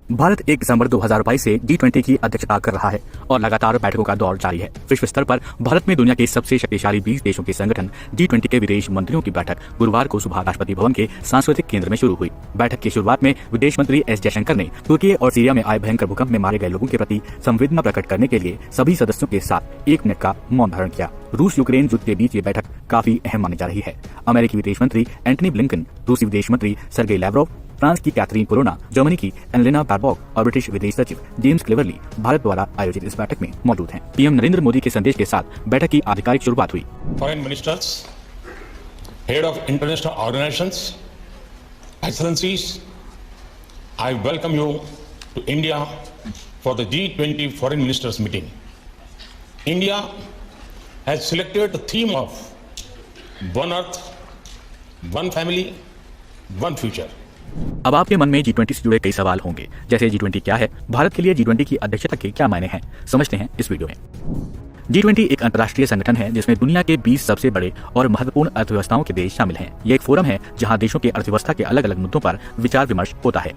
भारत 1 दिसंबर 2022 से G20 की अध्यक्षता कर रहा है और लगातार बैठकों का दौर जारी है। विश्व स्तर पर भारत में दुनिया के सबसे शक्तिशाली 20 देशों के संगठन G20 के विदेश मंत्रियों की बैठक गुरुवार को सुबह राष्ट्रपति भवन के सांस्कृतिक केंद्र में शुरू हुई। बैठक की शुरुआत में विदेश मंत्री एस जयशंकर ने तुर्की और सीरिया में आए भयंकर भूकंप में मारे गए लोगों के प्रति संवेदना प्रकट करने के लिए सभी सदस्यों के साथ 1 मिनट का मौन धारण किया। रूस यूक्रेन युद्ध के बीच ये बैठक काफी अहम मानी जा रही है। अमेरिकी विदेश मंत्री एंटनी ब्लिंकन, रूसी विदेश मंत्री सर्गेई लैवरोव, फ्रांस की कैथरीन कोलोना, जर्मनी की एनलेना बारबॉक और ब्रिटिश विदेश सचिव जेम्स क्लेवरली भारत द्वारा आयोजित इस बैठक में मौजूद हैं। पीएम नरेंद्र मोदी के संदेश के साथ बैठक की आधिकारिक शुरुआत हुई। Foreign ministers, head of international organizations, excellencies, I welcome you to India for the G20 foreign ministers meeting. India has selected the theme of One Earth, One Family, One Future। अब आपके मन में G20 से जुड़े कई सवाल होंगे, जैसे G20 क्या है, भारत के लिए G20 की अध्यक्षता के क्या मायने हैं। समझते हैं इस वीडियो में। G20 एक अंतर्राष्ट्रीय संगठन है जिसमें दुनिया के 20 सबसे बड़े और महत्वपूर्ण अर्थव्यवस्थाओं के देश शामिल हैं। ये एक फोरम है जहां देशों के अर्थव्यवस्था के अलग अलग मुद्दों पर विचार विमर्श होता है।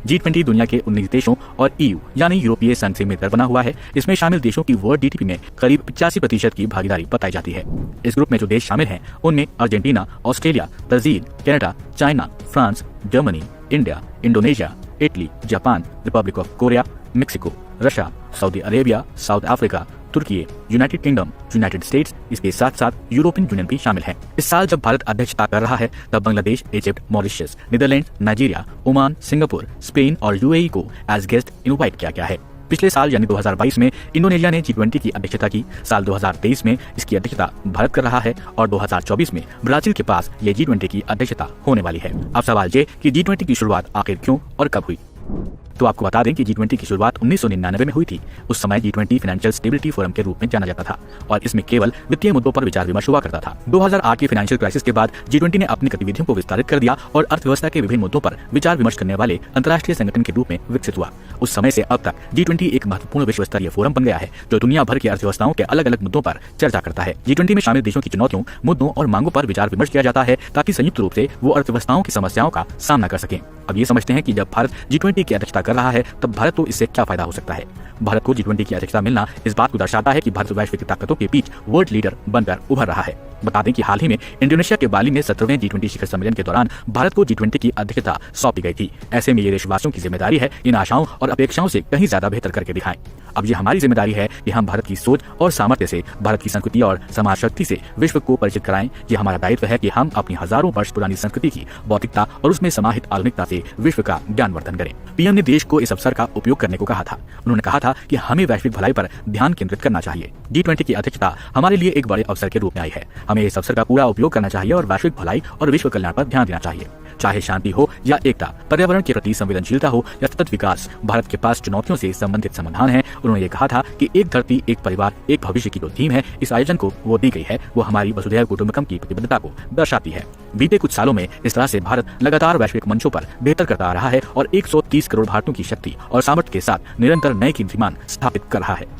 G20 दुनिया के 19 देशों और EU यानी यूरोपीय संघ से मिलकर बना हुआ है। इसमें शामिल देशों की वर्ल्ड GDP में करीब 85% की भागीदारी बताई जाती है। इस ग्रुप में जो देश शामिल हैं उनमें Argentina, Australia, Brazil, Canada, China, France, Germany, India, Indonesia, Italy, Japan, Republic of Korea, Mexico, Russia, Saudi Arabia, South Africa, Turkey, United Kingdom, United States, इसके साथ साथ यूरोपियन यूनियन भी शामिल है। इस साल जब भारत अध्यक्षता कर रहा है तब Bangladesh, Egypt, Mauritius, Netherlands, Nigeria, Oman, Singapore, Spain और UAE को एज गेस्ट इनवाइट किया गया है। पिछले साल यानी 2022 में इंडोनेशिया ने G20 की अध्यक्षता की। साल 2023 में इसकी अध्यक्षता भारत कर रहा है और 2024 में ब्राजील के पास ये G20 की अध्यक्षता होने वाली है। अब सवाल ये कि G20 की शुरुआत आखिर क्यों और कब हुई। तो आपको बता दें कि G20 की शुरुआत 1999 में हुई थी। उस समय G20 फाइनेंशियल स्टेबिलिटी फोरम के रूप में जाना जाता था और इसमें केवल वित्तीय मुद्दों पर विचार विमर्श हुआ करता था। 2008 की फाइनेंशियल क्राइसिस के बाद G20 ने अपनी गतिविधियों को विस्तारित कर दिया और अर्थव्यवस्था के विभिन्न मुद्दों पर विचार विमर्श करने वाले अंतर्राष्ट्रीय संगठन के रूप में विकसित हुआ। उस समय से अब तक G20 एक महत्वपूर्ण विश्व स्तरीय फोरम बन गया है जो दुनिया भर की अर्थव्यवस्थाओं के अलग अलग मुद्दों पर चर्चा करता है। G20 में शामिल देशों की चुनौतियों, मुद्दों और मांगों पर विचार विमर्श किया जाता है ताकि संयुक्त रूप से वो अर्थव्यवस्थाओं की समस्याओं का सामना कर सकें। अब ये समझते हैं कि जब भारत G20 की अध्यक्षता कर रहा है तब भारत को इससे क्या फायदा हो सकता है। भारत को G20 की अध्यक्षता मिलना इस बात को दर्शाता है कि भारत वैश्विक ताकतों के बीच वर्ल्ड लीडर बनकर उभर रहा है। बता दें कि हाल ही में इंडोनेशिया के बाली में 17वें G20 शिखर सम्मेलन के दौरान भारत को G20 की अध्यक्षता सौंपी गई थी। ऐसे में ये देशवासियों की जिम्मेदारी है इन आशाओं और अपेक्षाओं से कहीं ज्यादा बेहतर करके दिखाएं। अब ये हमारी जिम्मेदारी है कि हम भारत की सोच और सामर्थ्य से, भारत की संस्कृति और समाज शक्ति से विश्व को परिचित कराएं। ये हमारा दायित्व है कि हम अपनी हजारों वर्ष पुरानी संस्कृति की बौद्धिकता और उसमें समाहित आधुनिकता से विश्व का ज्ञानवर्धन करें। पीएम ने देश को इस अवसर का उपयोग करने को कहा था। उन्होंने कहा था कि हमें वैश्विक भलाई पर ध्यान केंद्रित करना चाहिए। G20 की अध्यक्षता हमारे लिए एक बड़े अवसर के रूप में आई है। हमें इस अवसर का पूरा उपयोग करना चाहिए और वैश्विक भलाई और विश्व कल्याण पर ध्यान देना चाहिए। चाहे शांति हो या एकता, पर्यावरण के प्रति संवेदनशीलता हो या सतत विकास, भारत के पास चुनौतियों से संबंधित समाधान है। उन्होंने ये कहा था कि एक धरती, एक परिवार, एक भविष्य की जो थीम है इस आयोजन को वो दी गई है वो हमारी वसुधैव कुटुंबकम की प्रतिबद्धता को दर्शाती है। बीते कुछ सालों में इस तरह से भारत लगातार वैश्विक मंचों पर बेहतर करता आ रहा है और 130 करोड़ भारतीयों की शक्ति और सामर्थ्य के साथ निरंतर नए कीर्तिमान स्थापित कर रहा है।